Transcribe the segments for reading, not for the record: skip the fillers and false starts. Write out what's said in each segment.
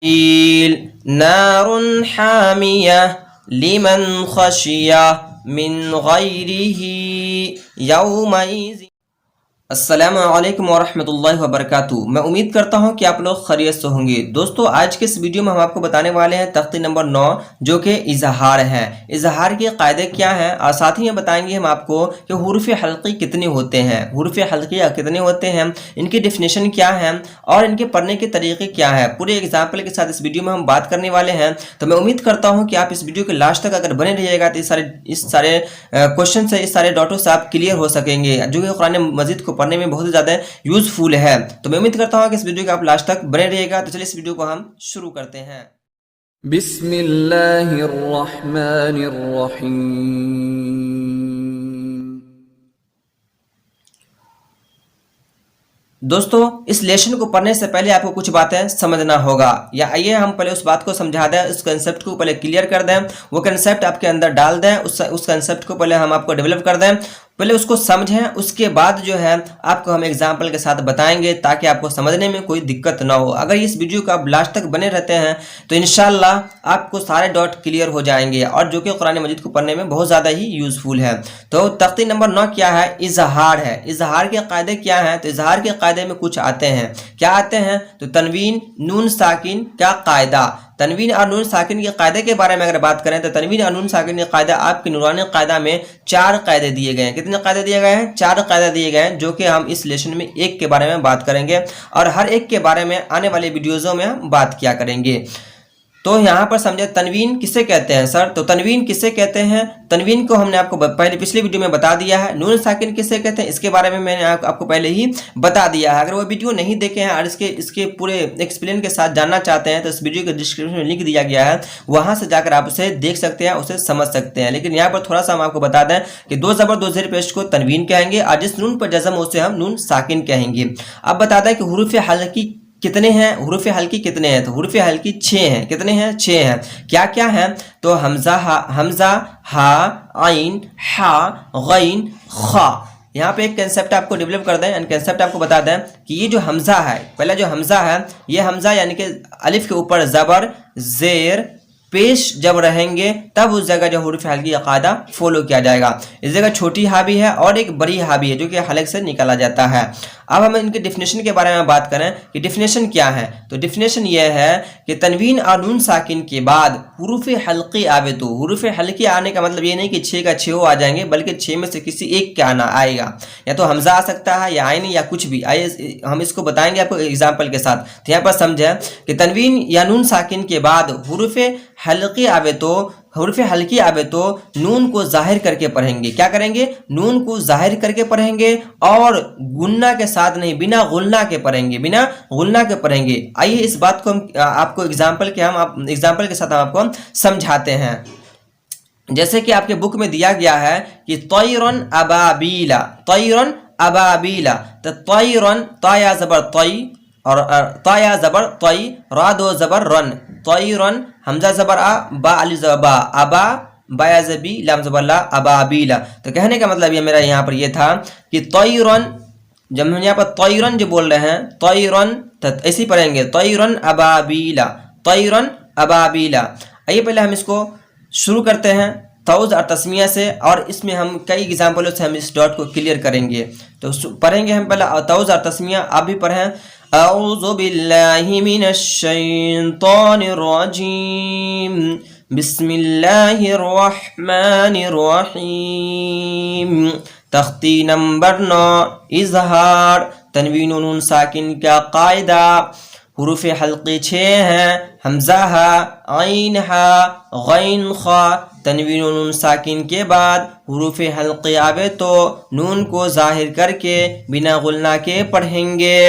نار حامية لمن خشي من غيره يومئذ۔ السلام علیکم ورحمۃ اللہ وبرکاتہ۔ میں امید کرتا ہوں کہ آپ لوگ خیریت سے ہوں گے۔ دوستو آج کے اس ویڈیو میں ہم آپ کو بتانے والے ہیں تختی نمبر 9 جو کہ اظہار ہے۔ اظہار کے قاعدے کیا ہیں اور ساتھ ہی بتائیں گے ہم آپ کو کہ حروف حلقی کتنے ہوتے ہیں، حروف حلقیہ کتنے ہوتے ہیں، ان کی ڈیفینیشن کیا ہے اور ان کے پڑھنے کے طریقے کیا ہے، پورے ایگزامپل کے ساتھ اس ویڈیو میں ہم بات کرنے والے ہیں۔ تو میں امید کرتا ہوں کہ آپ اس ویڈیو کے لاسٹ تک اگر بنے رہیے گا تو اس سارے کوشچن سے، اس سارے ڈاٹوں سے آپ کلیئر ہو سکیں گے، جو کہ قرآن مجید کو پڑھنے میں بہت زیادہ یوزفل ہے۔ تو میں امید کرتا ہوں کہ اس ویڈیو کو آپ لاسٹ تک بنے رہیے گا۔ تو چلیے اس ویڈیو کو ہم شروع کرتے ہیں۔ بسم اللہ الرحمن الرحیم۔ دوستو اس لیشن کو پڑھنے سے پہلے آپ کو کچھ باتیں سمجھنا ہوگا، یا آئیے ہم پہلے اس بات کو سمجھا دیں، اس کنسیپٹ کو پہلے کلیئر کر دیں، وہ کنسیپٹ آپ کے اندر ڈال دیں، اس کنسیپٹ کو پہلے ہم آپ کو ڈیولپ کر دیں، پہلے اس کو سمجھیں، اس کے بعد جو ہے آپ کو ہم ایگزامپل کے ساتھ بتائیں گے تاکہ آپ کو سمجھنے میں کوئی دقت نہ ہو۔ اگر اس ویڈیو کا آپ لاسٹ تک بنے رہتے ہیں تو انشاءاللہ آپ کو سارے ڈاٹ کلیئر ہو جائیں گے، اور جو کہ قرآن مجید کو پڑھنے میں بہت زیادہ ہی یوزفل ہے۔ تو تختی نمبر 9 کیا ہے؟ اظہار ہے۔ اظہار کے قاعدے کیا ہیں؟ تو اظہار کے قاعدے میں کچھ آتے ہیں۔ کیا آتے ہیں؟ تو تنوین، نون ساکن کا قاعدہ۔ تنوین اور نون ساکن کے قاعدے کے بارے میں اگر بات کریں تو تنوین اور نون ساکن کے قاعدہ آپ کے نورانی قاعدہ میں 4 قاعدے دیے گئے ہیں۔ کتنے قاعدے دیے گئے ہیں؟ 4 قاعدے دیے گئے ہیں، جو کہ ہم اس لیشن میں ایک کے بارے میں بات کریں گے، اور ہر ایک کے بارے میں آنے والے ویڈیوزوں میں ہم بات کیا کریں گے۔ تو یہاں پر سمجھے تنوین کسے کہتے ہیں سر؟ تو تنوین کسے کہتے ہیں؟ تنوین کو ہم نے آپ کو پچھلی ویڈیو میں بتا دیا ہے۔ نون ساکن کسے کہتے ہیں اس کے بارے میں میں نے آپ کو پہلے ہی بتا دیا ہے۔ اگر وہ ویڈیو نہیں دیکھے ہیں اور اس کے پورے ایکسپلین کے ساتھ جاننا چاہتے ہیں تو اس ویڈیو کے ڈسکرپشن میں لنک دیا گیا ہے، وہاں سے جا کر آپ اسے دیکھ سکتے ہیں، اسے سمجھ سکتے ہیں۔ لیکن یہاں پر تھوڑا سا ہم آپ کو بتا دیں کہ 2 زبر 2 زیر پیش کو تنوین کہیں گے، اور جس نون پر جزم اسے ہم نون ساکن کہیں گے۔ اب بتا دیں کہ حروف حلقی کتنے ہیں؟ حروف حلقی کتنے ہیں؟ تو حروف حلقی 6 ہیں۔ کتنے ہیں؟ 6 ہیں۔ کیا کیا ہیں؟ تو حمزہ، ہا، عین، حا، غین، خا۔ یہاں پہ ایک کنسیپٹ آپ کو ڈیولپ کر دیں، کنسیپٹ آپ کو بتا دیں کہ یہ جو حمزہ ہے، پہلا جو حمزہ ہے، یہ حمزہ یعنی کہ الف کے اوپر زبر، زیر، پیش جب رہیں گے تب اس جگہ جو حروف حلقی کا قاعدہ فالو کیا جائے گا۔ اس جگہ چھوٹی ہا بھی ہے اور ایک بڑی ہا بھی ہے جو کہ حلق سے نکالا جاتا ہے۔ اب ہم ان کے ڈیفینیشن کے بارے میں بات کریں کہ ڈیفینیشن کیا ہے، تو ڈیفینیشن یہ ہے کہ تنوین اور نون ساکن کے بعد حروف حلقی آوے تو حروف حلقی آنے کا مطلب یہ نہیں کہ 6 کا 6 آ جائیں گے، بلکہ 6 میں سے کسی ایک کا آنا آئے گا، یا تو حمزہ آ سکتا ہے یا عین یا کچھ بھی۔ آئیے ہم اس کو بتائیں گے آپ کو ایگزامپل کے ساتھ۔ تو یہاں پر سمجھیں کہ تنوین یا نون ساکن کے بعد حروف حلقی آوے تو حروف حلقی آوے تو نون کو ظاہر کر کے پڑھیں گے۔ کیا کریں گے؟ نون کو ظاہر کر کے پڑھیں گے، اور گننا کے ساتھ نہیں، بنا غلنا کے پڑھیں گے، بنا غلنا کے پڑھیں گے۔ آئیے اس بات کو ہم آپ کو ایگزامپل کے ساتھ ہم آپ کو سمجھاتے ہیں۔ جیسے کہ آپ کے بک میں دیا گیا ہے کہ طیرن ابابیلا، طیرن ابابیلا، تو طیرن، تا یا زبر طی اور تا یا زبر طی، را دو زبر رن، طیرن، حمزہ زبر آ، با علی زبر با، ابا، با یا زبی، لام زبر لا، ابابیلا۔ تو کہنے کا مطلب یہ میرا یہاں پر یہ تھا کہ طیرن، جب ہم یہاں پر طیرن جو بول رہے ہیں، طیرن تو ایسے پڑھیں گے، طیرن ابابیلا، طیرن ابابیلا۔ آئیے پہلے ہم اس کو شروع کرتے ہیں طوز اور تسمیہ سے، اور اس میں ہم کئی ایگزامپلوں سے ہم اس ڈاٹ کو کلیئر کریں گے۔ تو پڑھیں گے ہم پہلے طوز اور تسمیہ، آپ بھی پڑھیں۔ اعوذ باللہ من الشیطان الرجیم، بسم اللہ الرحمن الرحیم۔ تختی نمبر 9 اظہار، تنوین و نون ساکن کا قاعدہ۔ حروف حلقی 6 ہیں، حمزہ ہا، عین ہا، غین خا۔ تنوین و نون ساکن کے بعد حروف حلقی آوے تو نون کو ظاہر کر کے بنا غلنا کے پڑھیں گے۔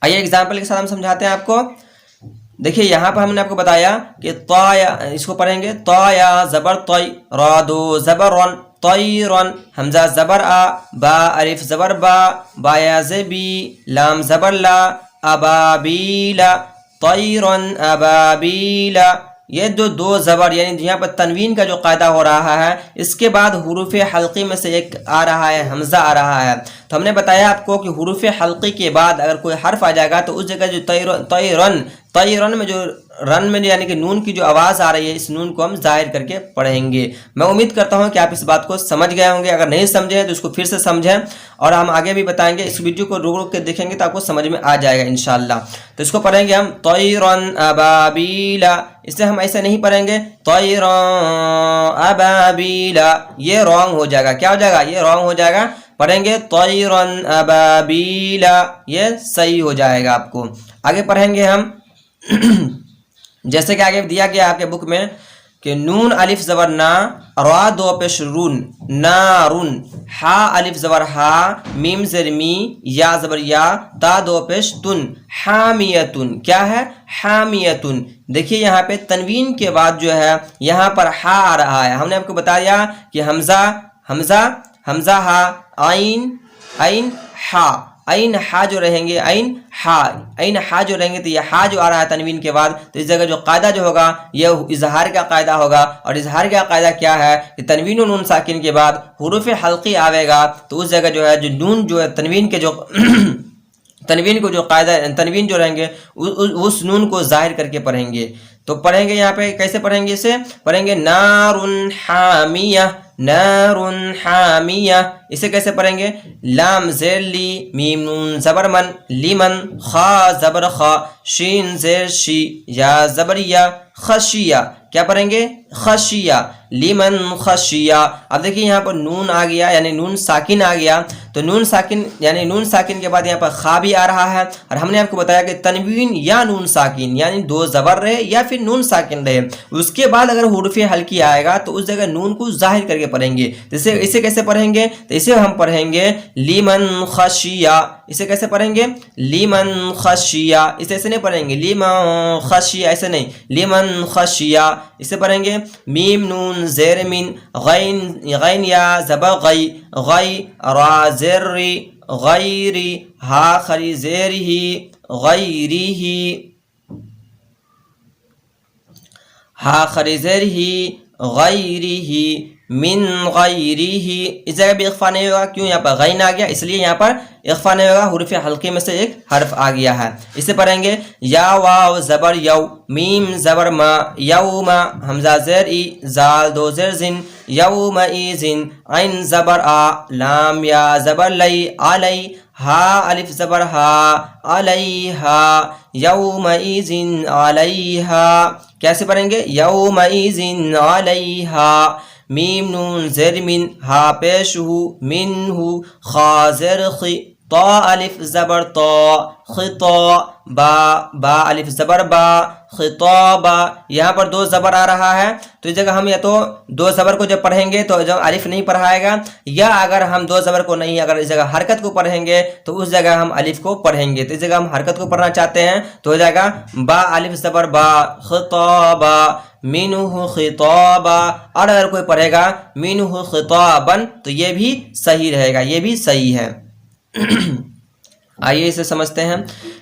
آئیے ایگزامپل کے ساتھ ہم سمجھاتے ہیں آپ کو۔ دیکھیے یہاں پر ہم نے آپ کو بتایا کہ تا یا، اس کو پڑھیں گے، تا یا زبر طی، را دو زبر رن، طیرن، حمزہ زبر آ، با الف زبر با، با یا زبی، لام زبر لا، ابابیلا، طیرن ابابیلا۔ یہ جو 2 زبر یعنی یہاں پر تنوین کا جو قاعدہ ہو رہا ہے، اس کے بعد حروف حلقی میں سے ایک آ رہا ہے، حمزہ آ رہا ہے۔ تو ہم نے بتایا آپ کو کہ حروف حلقی کے بعد اگر کوئی حرف آ جائے گا تو اس جگہ جو طیرن طیرن میں جو رن میں یعنی کہ نون کی جو آواز آ رہی ہے اس نون کو ہم ظاہر کر کے پڑھیں گے. میں امید کرتا ہوں کہ آپ اس بات کو سمجھ گئے ہوں گے. اگر نہیں سمجھے تو اس کو پھر سے سمجھیں اور ہم آگے بھی بتائیں گے. اس ویڈیو کو روک کے دیکھیں گے تو آپ کو سمجھ میں آ جائے گا انشاءاللہ. تو اس کو پڑھیں گے ہم طیرن ابابیلا. اسے ہم ایسے نہیں پڑھیں گے طیرن ابابیلا, یہ رانگ ہو جائے گا. کیا ہو جائے گا؟ یہ رانگ ہو جائے گا. پڑھیں گے طیرن ابابیلا, یہ صحیح ہو جائے گا آپ کو. آگے پڑھیں گے ہم جیسے کہ آگے دیا گیا آپ کے بک میں کہ نون الف زبر نا, را دو پیش رون, نارون, ہا الف زبر ہا, میم زیر می, یا زبر یا, تا دو پیش تن, حامیتن. کیا ہے؟ حامیتن. دیکھیے یہاں پہ تنوین کے بعد جو ہے یہاں پر ہا آ رہا ہے. ہم نے آپ کو بتایا کہ حمزہ ہا, عین ہا, عین ہا جو رہیں گے, عین ہا جو رہیں گے تو یہ ہا جو آ رہا ہے تنوین کے بعد, تو اس جگہ جو قاعدہ جو ہوگا یہ اظہار کا قاعدہ ہوگا. اور اظہار کا قاعدہ کیا ہے کہ تنوین و نون ساکن کے بعد حروف حلقی آوے گا تو اس جگہ جو ہے جو نون جو ہے تنوین کے جو تنوین کو جو قاعدہ تنوین جو رہیں گے اس نون کو ظاہر کر کے پڑھیں گے. تو پڑھیں گے یہاں پہ کیسے پڑھیں گے؟ اسے پڑھیں گے نارن حامیہ, نارن حامیہ. اسے کیسے پڑھیں گے؟ لام زیر لی, میم نون زبر من, لیمن, خا زبر خا, شین زیر شی, یا زبر یا, خشیہ. کیا پڑھیں گے؟ خشیہ, لیمن خشیہ. اب دیکھیے یہاں پر نون آ گیا یعنی نون ساکن آ گیا, تو نون ساکن یعنی نون ساکن کے بعد یہاں پر خا بھی آ رہا ہے. اور ہم نے آپ کو بتایا کہ تنوین یا نون ساکن یعنی دو زبر رہے یا پھر نون ساکن رہے, اس کے بعد اگر حروف ہلکی آئے گا تو اس جگہ نون کو ظاہر کر کے پڑھیں گے. اسے کیسے پڑھیں گے؟ تو اسے ہم پڑھیں گے لیمن خشیہ. اسے کیسے پڑھیں گے؟ لیمن خشیہ. اسے ایسے نہیں پڑھیں گے لیمن خشیہ, ایسے نہیں, لیمن خشیہ. اسے پڑھیں گے میم نون زیر من, غین یا زبر غی, غی, را زیر ری, غیری, ہا خری زیر ہی, غیری ہی, ہا خری زیر ہی, غیری ہی, من غیری ہی. اس جگہ بھی اخفا نہیں ہوگا. کیوں؟ یہاں پر غین آ گیا اس لیے یہاں پر اخفا نہیں ہوگا, حروف حلقے میں سے ایک حرف آ گیا ہے. اسے پڑھیں گے یا واو زبر یو, میم زبر ما, یوم, حمزہ زیر ای, زال دو زیر زن, یوم ایزن, عین زبر آ, لام یا زبر لی, علی, ہا الف زبر ہا, علیہا, یوم ایزن علیہا. کیسے پڑھیں گے؟ یوم ایزن علیہا, میم نون زیر من, ہا پیش ہو, من ہو, خا زیر خی, طا الف زبر طا, خطا, با الف زبر با, خطابا. یہاں پر دو زبر آ رہا ہے تو اس جگہ ہم یا تو دو زبر کو جب پڑھیں گے تو جب الف نہیں پڑھائے گا, یا اگر ہم دو زبر کو نہیں, اگر اس جگہ حرکت کو پڑھیں گے تو اس جگہ ہم الف کو پڑھیں گے. تو اس جگہ ہم حرکت کو پڑھنا چاہتے ہیں تو ہو جائے گا با الف زبر با, خطابا, منہ خطابا. اور اگر کوئی پڑھے گا منہ خطابن تو یہ بھی صحیح رہے گا, یہ بھی صحیح ہے. آئیے اسے سمجھتے ہیں.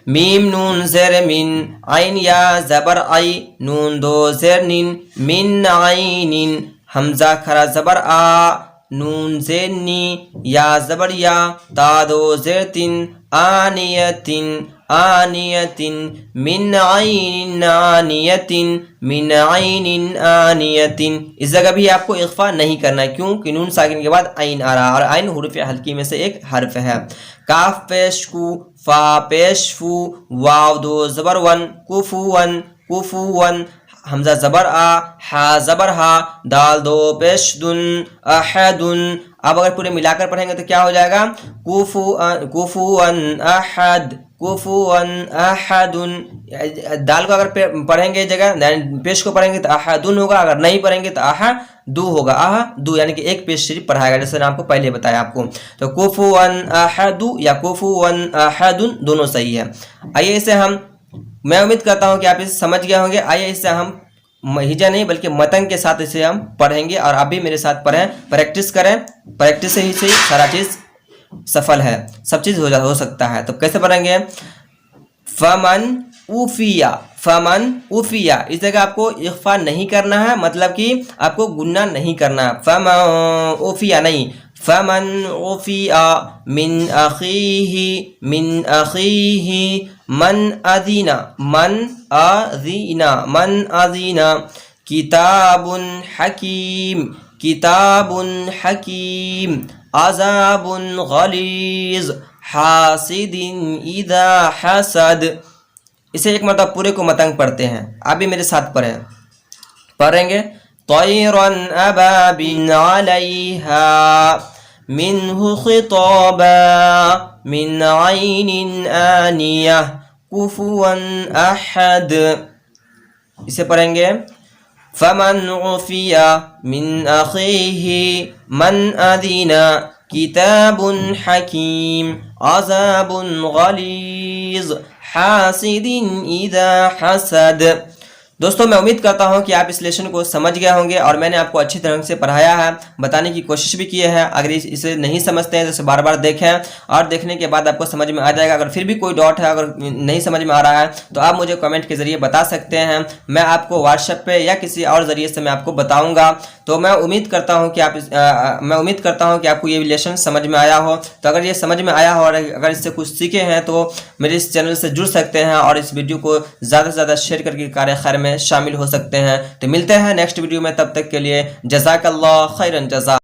میم نون زیر من, عین یا زبر آئی, نون دو زیر نین, من عینین, حمزہ کھڑا زبر آ, نون زیر نی, یا زبر یا, تا دو زیر تین, آنیتن, آنیتن, من عین آنیتن, من عین آنیتن. اس جگہ بھی آپ کو اخفا نہیں کرنا ہے. کیوں؟ کہ نون ساکن کے بعد عین آ رہا ہے اور عین حروف حلقی میں سے ایک حرف ہے. کاف پیش کو, فا پیش فو, واو دو زبر ون, کفون, کفون, حمزہ زبر آ, ہا زبر ہا, دال دو پیش دن, احدن. اب اگر پورے ملا کر پڑھیں گے تو کیا ہو جائے گا؟ کفون احد, کفون احدن. دال کو اگر پڑھیں گے جگہ پیش کو پڑھیں گے تو احدن ہوگا, اگر نہیں پڑھیں گے تو احدو ہوگا, احدو یعنی کہ ایک پیش صرف پڑھائے گا, جیسے آپ کو پہلے بتایا آپ کو. تو کفون احدو یا کفون احدن دونوں صحیح ہے. آئیے اسے ہم, میں امید کرتا ہوں کہ آپ اسے سمجھ گئے ہوں گے. آئیے اسے ہم ہجا نہیں بلکہ متن کے ساتھ اسے ہم پڑھیں گے اور آپ بھی میرے ساتھ پڑھیں, پریکٹس کریں. پریکٹس سے ہی سارا چیز سفل ہے, سب چیز ہو سکتا ہے. تو کیسے پڑھیں گے؟ فمن اوفیا, فمن اوفیا. اس جگہ آپ کو اخفا نہیں کرنا ہے, مطلب کہ آپ کو گننا نہیں کرنا. فمن اوفیا نہیں, فمن اوفیا من اخیہ, من اخیہ, من أذن من أذن كتاب حكيم كتاب حكيم عذاب غلیظ حاسد اذا حسد. اسے ایک مرتبہ پورے کو متنگ پڑھتے ہیں. آپ بھی میرے ساتھ پڑھیں گے. طیرا ابابیل علیہا منہ خطابا من عین آنیہ کفوا احد. اسے پڑھیں گے. فمن عفی من اخیہ من اذن کتاب حکیم عذاب غلیظ حاسد اذا حسد. دوستو میں امید کرتا ہوں کہ آپ اس لیسن کو سمجھ گئے ہوں گے اور میں نے آپ کو اچھی طرح سے پڑھایا ہے, بتانے کی کوشش بھی کی ہے. اگر اسے نہیں سمجھتے ہیں تو اسے بار بار دیکھیں اور دیکھنے کے بعد آپ کو سمجھ میں آ جائے گا. اگر پھر بھی کوئی ڈاؤٹ ہے, اگر نہیں سمجھ میں آ رہا ہے تو آپ مجھے کمنٹ کے ذریعے بتا سکتے ہیں. میں آپ کو واٹس ایپ پہ یا کسی اور ذریعے سے میں آپ کو بتاؤں گا. تو میں امید کرتا ہوں کہ آپ کو یہ لیسن سمجھ میں آیا ہو. تو اگر یہ سمجھ میں آیا ہو اور اگر اس سے کچھ سیکھے ہیں تو میرے اس چینل سے جڑ سکتے ہیں اور اس ویڈیو کو زیادہ سے زیادہ شیئر کر کے کار خیر میں شامل ہو سکتے ہیں. تو ملتے ہیں نیکسٹ ویڈیو میں, تب تک کے لیے جزاک اللہ خیرا جزا.